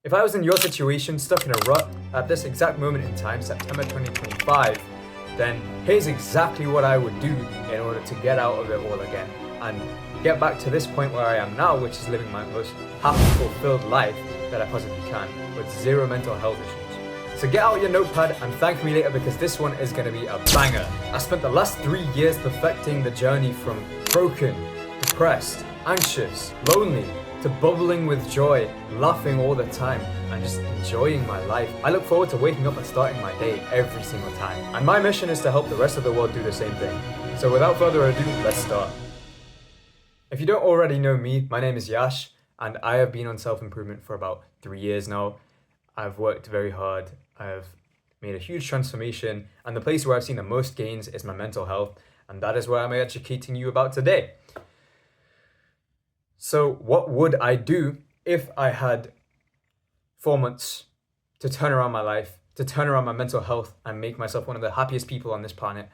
If I was in your situation, stuck in a rut at this exact moment in time, September 2025, then here's exactly what I would do in order to get out of it all again and get back to this point where I am now, which is living my most happy, fulfilled life that I possibly can with zero mental health issues. So get out your notepad and thank me later because this one is going to be a banger. I spent the last 3 years perfecting the journey from broken, depressed, anxious, lonely, to bubbling with joy, laughing all the time, and just enjoying my life. I look forward to waking up and starting my day every single time. And my mission is to help the rest of the world do the same thing. So without further ado, let's start. If you don't already know me, my name is Yash, and I have been on self-improvement for about 3 years now. I've worked very hard. I've made a huge transformation, and the place where I've seen the most gains is my mental health, and that is what I'm educating you about today. So what would I do if I had 4 months to turn around my life, to turn around my mental health and make myself one of the happiest people on this planet,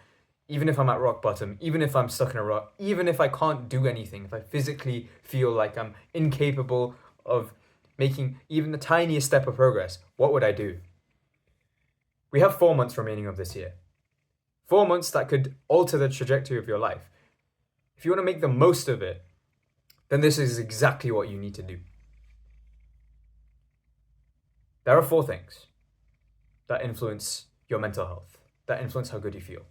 even if I'm at rock bottom, even if I'm stuck in a rut, even if I can't do anything, if I physically feel like I'm incapable of making even the tiniest step of progress, what would I do? We have 4 months remaining of this year. 4 months that could alter the trajectory of your life. If you want to make the most of it, then this is exactly what you need to do. There are 4 things that influence your mental health, that influence how good you feel.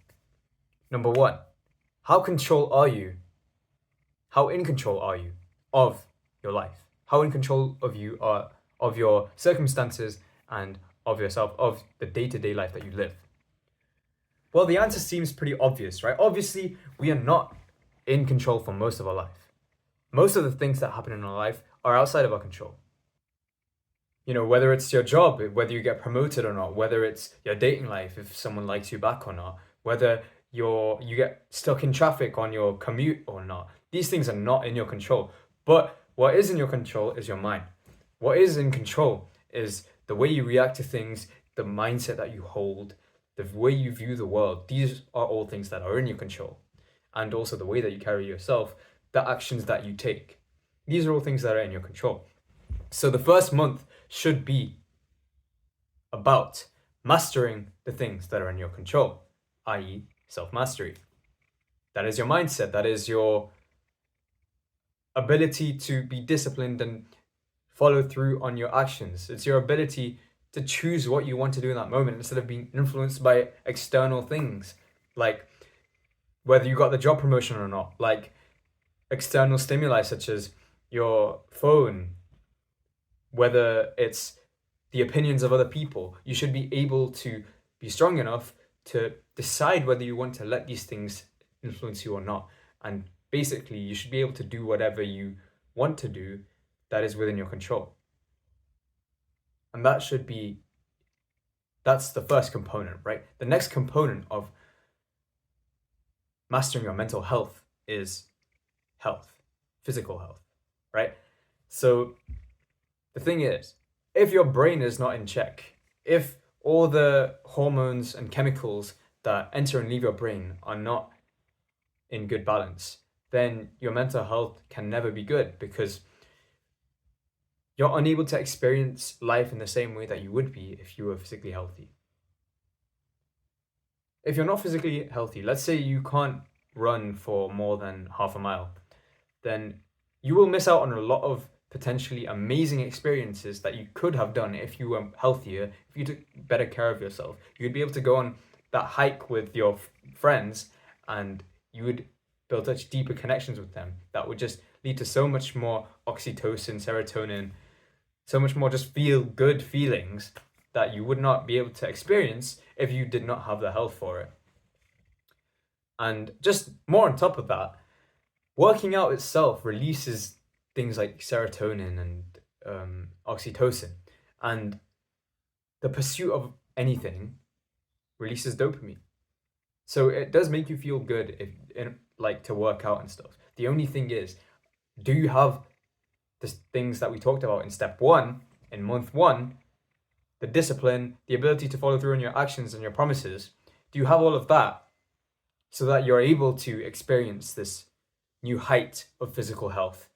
Number 1, how in control are you of your life? How in control of you are of your circumstances and of yourself, of the day-to-day life that you live? Well, the answer seems pretty obvious, right? Obviously, we are not in control for most of our life. Most of the things that happen in our life are outside of our control. You know, whether it's your job, whether you get promoted or not, whether it's your dating life, if someone likes you back or not, whether you get stuck in traffic on your commute or not. These things are not in your control. But what is in your control is your mind. What is in control is the way you react to things, the mindset that you hold, the way you view the world. These are all things that are in your control. And also the way that you carry yourself, the actions that you take. These are all things that are in your control. So the first month should be about mastering the things that are in your control, i.e. self-mastery. That is your mindset. That is your ability to be disciplined and follow through on your actions. It's your ability to choose what you want to do in that moment instead of being influenced by external things, like whether you got the job promotion or not, like external stimuli such as your phone, whether it's the opinions of other people. You should be able to be strong enough to decide whether you want to let these things influence you or not. And basically, you should be able to do whatever you want to do that is within your control. And that's the first component, right? The next component of mastering your mental health is health, physical health, right? So the thing is, if your brain is not in check, if all the hormones and chemicals that enter and leave your brain are not in good balance, then your mental health can never be good because you're unable to experience life in the same way that you would be if you were physically healthy. If you're not physically healthy, let's say you can't run for more than half a mile, then you will miss out on a lot of potentially amazing experiences that you could have done if you were healthier, if you took better care of yourself. You'd be able to go on that hike with your friends and you would build such deeper connections with them that would just lead to so much more oxytocin, serotonin, so much more just feel good feelings that you would not be able to experience if you did not have the health for it. And just more on top of that, working out itself releases things like serotonin and oxytocin, and the pursuit of anything releases dopamine. So it does make you feel good like to work out and stuff. The only thing is, do you have the things that we talked about in step 1, in month 1, the discipline, the ability to follow through on your actions and your promises? Do you have all of that so that you're able to experience this new height of physical health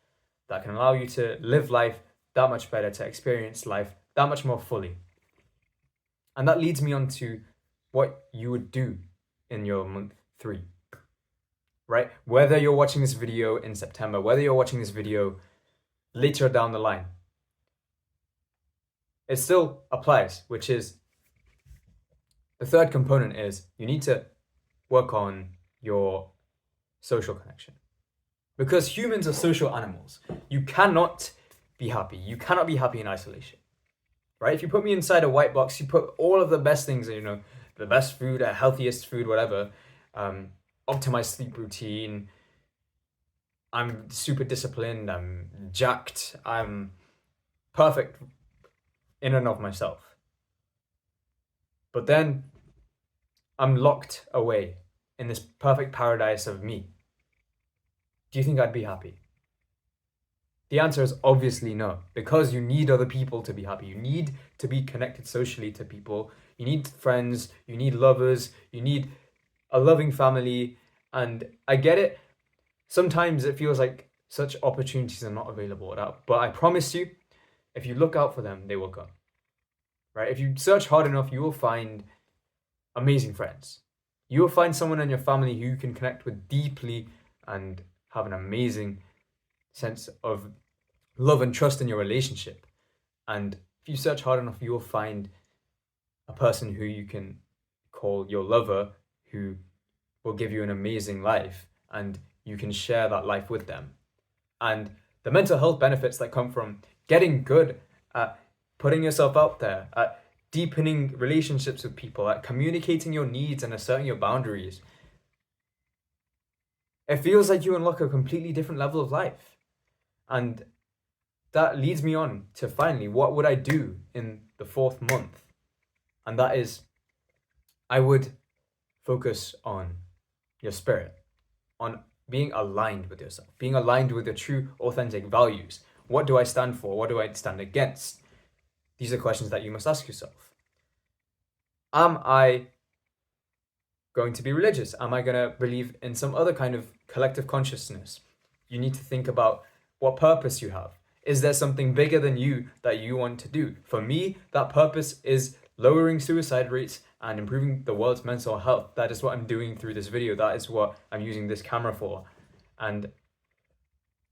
that can allow you to live life that much better, to experience life that much more fully. And that leads me on to what you would do in your month 3, right? Whether you're watching this video in September, whether you're watching this video later down the line, it still applies, which is the third component is you need to work on your social connection. Because humans are social animals. You cannot be happy. You cannot be happy in isolation, right? If you put me inside a white box, you put all of the best things, the best food, healthiest food, whatever, optimized sleep routine, I'm super disciplined, I'm jacked, I'm perfect in and of myself. But then I'm locked away in this perfect paradise of me. Do you think I'd be happy? The answer is obviously no, because you need other people to be happy. You need to be connected socially to people. You need friends, you need lovers, you need a loving family. And I get it. Sometimes it feels like such opportunities are not available. But I promise you, if you look out for them, they will come. Right? If you search hard enough, you will find amazing friends. You will find someone in your family who you can connect with deeply and have an amazing sense of love and trust in your relationship. And if you search hard enough, you will find a person who you can call your lover, who will give you an amazing life, and you can share that life with them. And the mental health benefits that come from getting good at putting yourself out there, at deepening relationships with people, at communicating your needs and asserting your boundaries. It feels like you unlock a completely different level of life. And that leads me on to finally, what would I do in the 4th month? And that is, I would focus on your spirit, on being aligned with yourself, being aligned with your true, authentic values. What do I stand for? What do I stand against? These are questions that you must ask yourself. Am I going to be religious? Am I going to believe in some other kind of collective consciousness? You need to think about what purpose you have. Is there something bigger than you that you want to do? For me, that purpose is lowering suicide rates and improving the world's mental health. That is what I'm doing through this video. That is what I'm using this camera for. And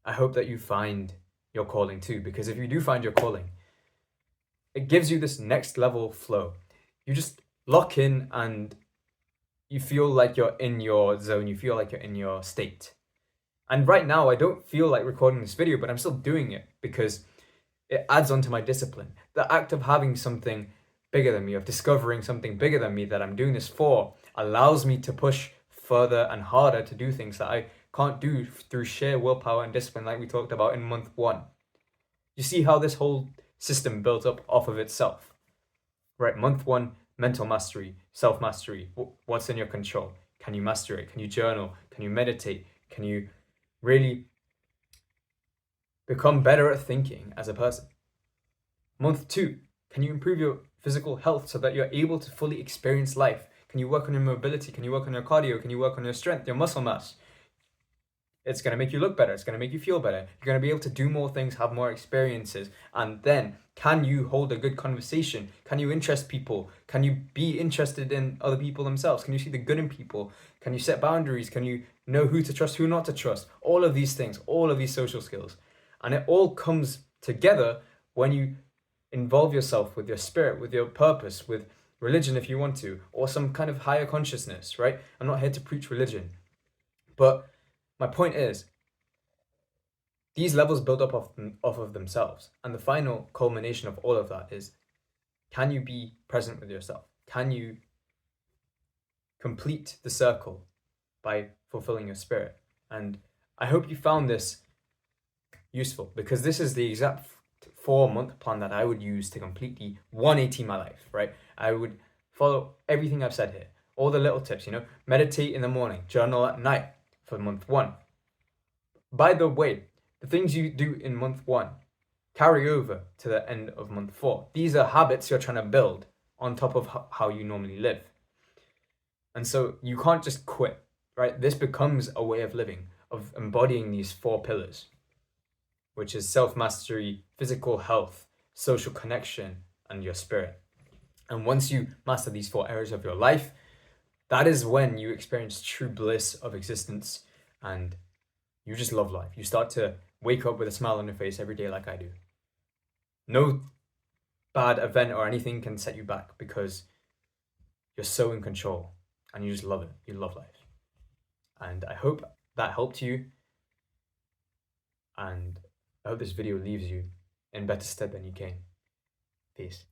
I hope that you find your calling too, because if you do find your calling, it gives you this next level flow. You just lock in and you feel like you're in your zone. You feel like you're in your state. And right now, I don't feel like recording this video, but I'm still doing it because it adds on to my discipline. The act of having something bigger than me, of discovering something bigger than me that I'm doing this for, allows me to push further and harder to do things that I can't do through sheer willpower and discipline like we talked about in month 1. You see how this whole system built up off of itself, right? Month 1, mental mastery, self-mastery. What's in your control? Can you master it? Can you journal? Can you meditate? Can you really become better at thinking as a person? Month 2, can you improve your physical health so that you're able to fully experience life? Can you work on your mobility? Can you work on your cardio? Can you work on your strength, your muscle mass? It's going to make you look better. It's going to make you feel better. You're going to be able to do more things, have more experiences. And then, can you hold a good conversation? Can you interest people? Can you be interested in other people themselves? Can you see the good in people? Can you set boundaries? Can you know who to trust, who not to trust? All of these things, all of these social skills. And it all comes together when you involve yourself with your spirit, with your purpose, with religion if you want to, or some kind of higher consciousness, right? I'm not here to preach religion. But my point is, these levels build up off of themselves. And the final culmination of all of that is, can you be present with yourself? Can you complete the circle by fulfilling your spirit? And I hope you found this useful, because this is the exact 4-month plan that I would use to completely 180 my life, right? I would follow everything I've said here, all the little tips, meditate in the morning, journal at night for month 1. By the way, the things you do in month 1 carry over to the end of month 4. These are habits you're trying to build on top of how you normally live. And so you can't just quit, right? This becomes a way of living, of embodying these 4 pillars, which is self-mastery, physical health, social connection, and your spirit. And once you master these 4 areas of your life, that is when you experience true bliss of existence and you just love life. You start to wake up with a smile on your face every day like I do. No bad event or anything can set you back because you're so in control and you just love it. You love life. And I hope that helped you. And I hope this video leaves you in better stead than you came. Peace.